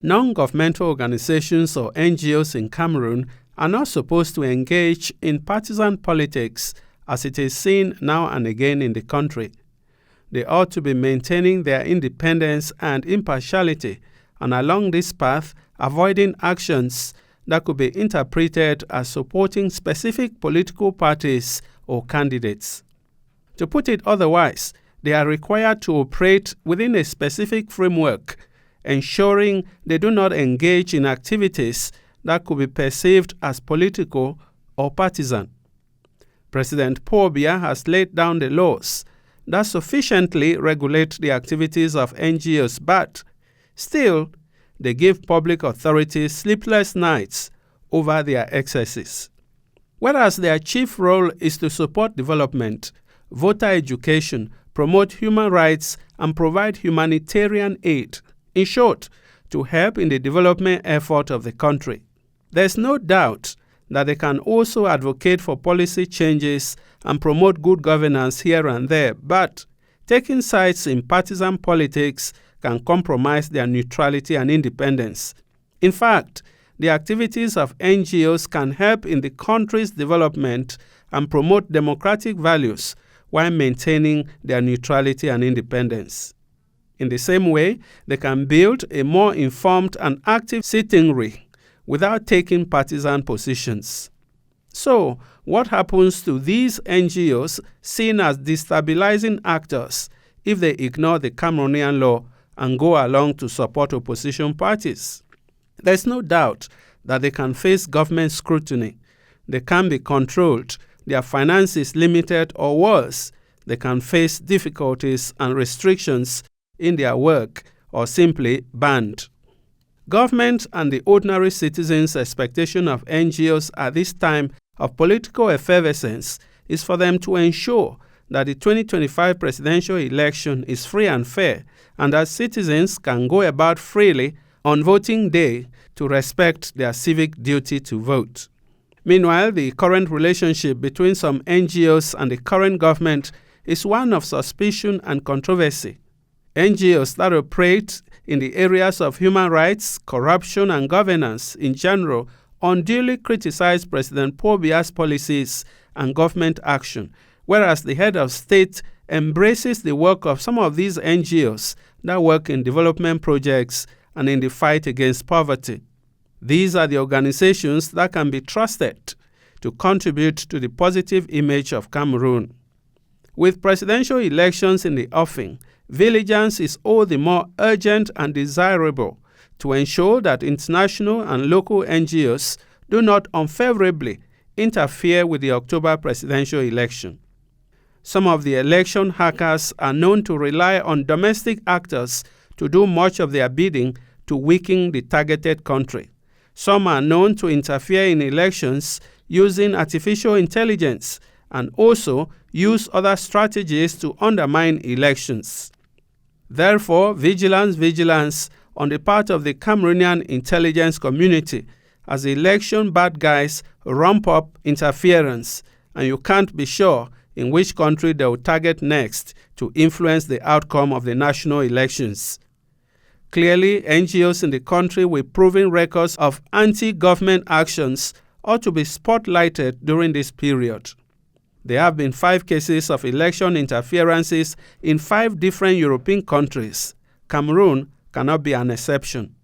Non-governmental organizations or NGOs in Cameroon are not supposed to engage in partisan politics as it is seen now and again in the country. They ought to be maintaining their independence and impartiality, and along this path, avoiding actions that could be interpreted as supporting specific political parties or candidates. To put it otherwise, they are required to operate within a specific framework, ensuring they do not engage in activities that could be perceived as political or partisan. President Paul Biya has laid down the laws that sufficiently regulate the activities of NGOs, but still, they give public authorities sleepless nights over their excesses. Whereas their chief role is to support development, voter education, promote human rights, and provide humanitarian aid, in short, to help in the development effort of the country. There's no doubt that they can also advocate for policy changes and promote good governance here and there, but taking sides in partisan politics can compromise their neutrality and independence. In fact, the activities of NGOs can help in the country's development and promote democratic values while maintaining their neutrality and independence. In the same way, they can build a more informed and active citizenry without taking partisan positions. So, what happens to these NGOs seen as destabilizing actors if they ignore the Cameroonian law and go along to support opposition parties? There's no doubt that they can face government scrutiny. They can be controlled, their finances limited, or worse, they can face difficulties and restrictions in their work or simply banned. Government and the ordinary citizens' expectation of NGOs at this time of political effervescence is for them to ensure that the 2025 presidential election is free and fair, and that citizens can go about freely on voting day to respect their civic duty to vote. Meanwhile, the current relationship between some NGOs and the current government is one of suspicion and controversy. NGOs that operate in the areas of human rights, corruption, and governance in general unduly criticize President Paul Biya's policies and government action, whereas the head of state embraces the work of some of these NGOs that work in development projects and in the fight against poverty. These are the organizations that can be trusted to contribute to the positive image of Cameroon. With presidential elections in the offing, vigilance is all the more urgent and desirable to ensure that international and local NGOs do not unfavorably interfere with the October presidential election. Some of the election hackers are known to rely on domestic actors to do much of their bidding to weaken the targeted country. Some are known to interfere in elections using artificial intelligence and also use other strategies to undermine elections. Therefore, vigilance on the part of the Cameroonian intelligence community as election bad guys ramp up interference, and you can't be sure in which country they will target next to influence the outcome of the national elections. Clearly, NGOs in the country with proven records of anti-government actions ought to be spotlighted during this period. There have been 5 cases of election interferences in 5 different European countries. Cameroon cannot be an exception.